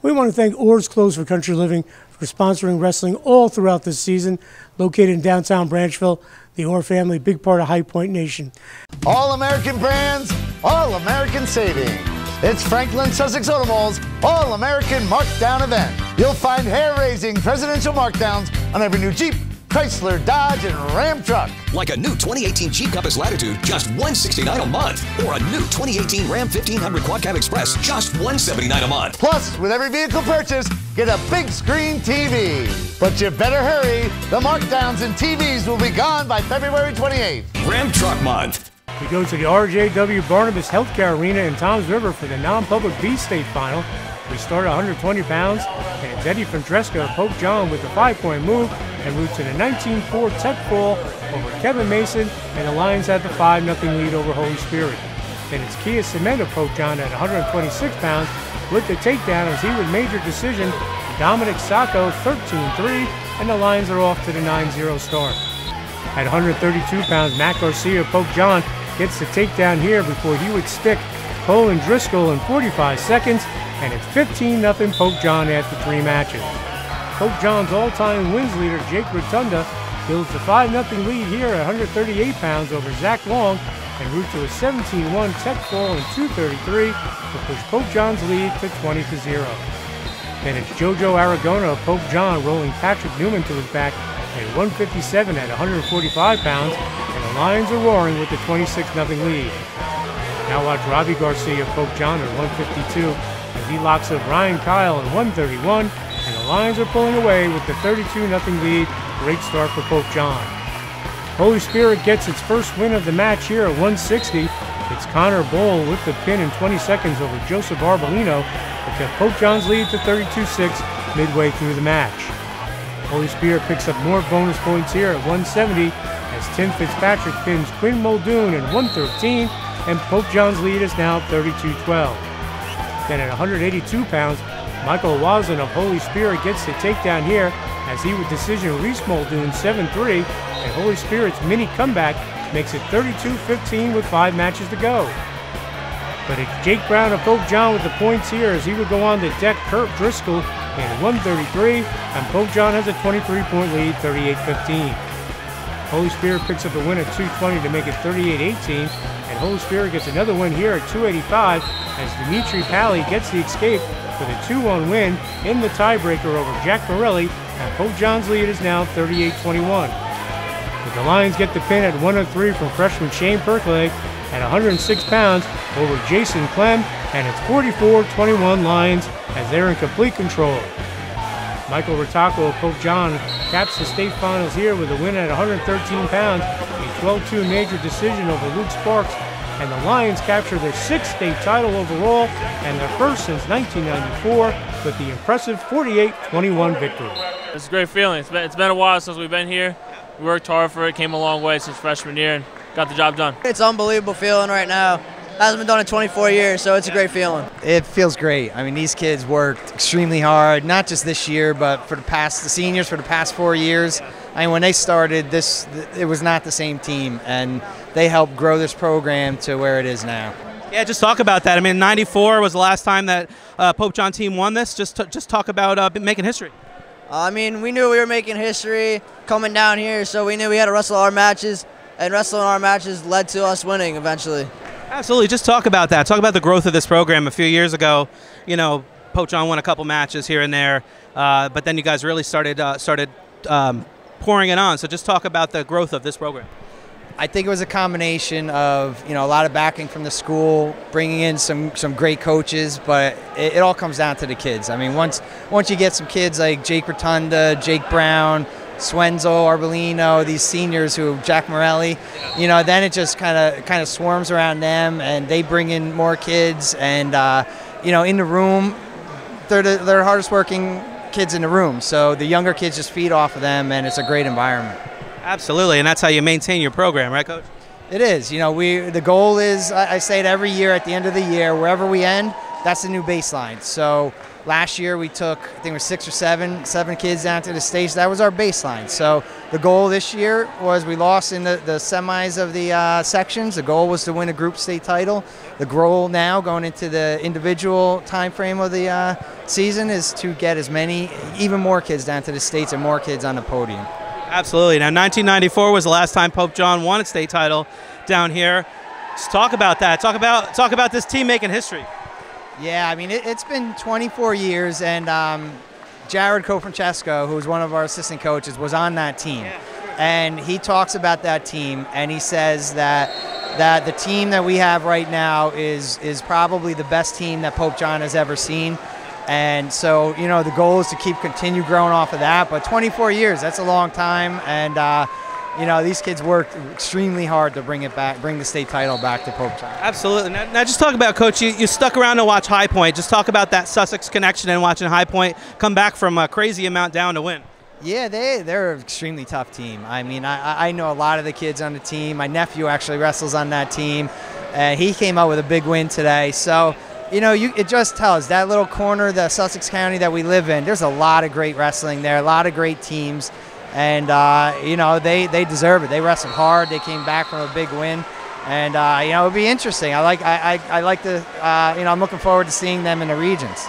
We want to thank Orr's Clothes for Country Living for sponsoring wrestling all throughout this season. Located in downtown Branchville, the Orr family, big part of High Point Nation. All American brands, all American savings. It's Franklin Sussex Auto Mall's All American Markdown event. You'll find hair-raising presidential markdowns on every new Jeep, Chrysler, Dodge, and Ram truck. Like a new 2018 Jeep Compass Latitude, just $169 a month. Or a new 2018 Ram 1500 Quad Cab Express, just $179 a month. Plus, with every vehicle purchase, get a big screen TV. But you better hurry. The markdowns and TVs will be gone by February 28th. Ram Truck Month. We go to the RJW Barnabas Healthcare Arena in Toms River for the non-public B State Final. We start at 120 pounds, and it's Eddie Fondresca of Pope John with the 5-point move and route to the 19-4 tech fall over Kevin Mason, and the Lions had the 5-0 lead over Holy Spirit. Then it's Kia Cement of Pope John at 126 pounds with the takedown as he with major decision, Dominic Sacco 13-3, and the Lions are off to the 9-0 start. At 132 pounds, Matt Garcia of Pope John gets the takedown here before he would stick Colin Driscoll in 45 seconds, and it's 15-0 Pope John after 3 matches. Pope John's all-time wins leader, Jake Rotunda, builds the 5-0 lead here at 138 pounds over Zach Long and route to a 17-1 tech fall in 2:33 to push Pope John's lead to 20-0. Then it's Jojo Aragona of Pope John rolling Patrick Newman to his back at 157 at 145 pounds, and the Lions are roaring with the 26-0 lead. Now watch Robbie Garcia of Pope John at 152 as he locks up Ryan Kyle at 131, and the Lions are pulling away with the 32-0 lead. Great start for Pope John. Holy Spirit gets its first win of the match here at 160. It's Connor Bowl with the pin in 20 seconds over Joseph Arbolino that kept Pope John's lead to 32-6 midway through the match. Holy Spirit picks up more bonus points here at 170 as Tim Fitzpatrick pins Quinn Muldoon in 113, and Pope John's lead is now 32-12. Then at 182 pounds, Michael Wazin of Holy Spirit gets the takedown here as he would decision Reese Muldoon 7-3, and Holy Spirit's mini comeback makes it 32-15 with 5 matches to go. But it's Jake Brown of Pope John with the points here as he would go on to deck Kurt Driscoll in 133, and Pope John has a 23-point lead, 38-15. Holy Spirit picks up a win at 220 to make it 38-18, and Holy Spirit gets another win here at 285 as Dimitri Pally gets the escape for the 2-1 win in the tiebreaker over Jack Morelli, and Pope John's lead is now 38-21. But the Lions get the pin at 103 from freshman Shane Perkley at 106 pounds over Jason Clem, and it's 44-21 Lions as they're in complete control. Michael Ritacco of Pope John caps the state finals here with a win at 113 pounds, a 12-2 major decision over Luke Sparks, and the Lions capture their 6th state title overall and their first since 1994 with the impressive 48-21 victory. It's a great feeling. It's been a while since we've been here. We worked hard for it, came a long way since freshman year, and got the job done. It's an unbelievable feeling right now. Hasn't been done in 24 years, so it's a great feeling. It feels great. I mean, these kids worked extremely hard, not just this year, but for the seniors for the past 4 years. I mean, when they started, it was not the same team, and they helped grow this program to where it is now. Yeah, just talk about that. I mean, '94 was the last time that Pope John team won this. Just talk about making history. I mean, we knew we were making history coming down here, so we knew we had to wrestle our matches, and wrestling our matches led to us winning eventually. Absolutely. Just talk about that. Talk about the growth of this program. A few years ago, you know, Pope John won a couple matches here and there, but then you guys really started pouring it on. So just talk about the growth of this program. I think it was a combination of, you know, a lot of backing from the school, bringing in some great coaches, but it all comes down to the kids. I mean, once you get some kids like Jake Rotunda, Jake Brown, Swenzo, Arbolino, these seniors who Jack Morelli, you know, then it just kind of swarms around them, and they bring in more kids, and you know, in the room, they're the hardest working kids in the room, so the younger kids just feed off of them, and it's a great environment. Absolutely, and that's how you maintain your program, right, Coach? It is. You know, the goal is, I say it every year at the end of the year, wherever we end, that's the new baseline. So Last year we took, I think it was 6 or 7 kids down to the stage. That was our baseline. So the goal this year was, we lost in the semis of the sections. The goal was to win a group state title. The goal now, going into the individual time frame of the season, is to get even more kids down to the states and more kids on the podium. Absolutely. Now, 1994 was the last time Pope John won a state title down here. Let's talk about that. Talk about this team making history. Yeah, I mean, it's been 24 years, and Jared Cofrancesco, who's one of our assistant coaches, was on that team. And he talks about that team, and he says that the team that we have right now is probably the best team that Pope John has ever seen. And so, you know, the goal is to continue growing off of that. But 24 years, that's a long time, and you know, these kids worked extremely hard to bring the state title back to Pope John. Absolutely. Now just talk about, Coach, you stuck around to watch High Point. Just talk about that Sussex connection and watching High Point come back from a crazy amount down to win. Yeah, they're an extremely tough team. I mean, I know a lot of the kids on the team. My nephew actually wrestles on that team. He came out with a big win today. So, you know, it just tells that little corner, the Sussex County that we live in, there's a lot of great wrestling there, a lot of great teams. And, you know, they deserve it. They wrestled hard. They came back from a big win. And, you know, it'll be interesting. I like the, you know, I'm looking forward to seeing them in the regions.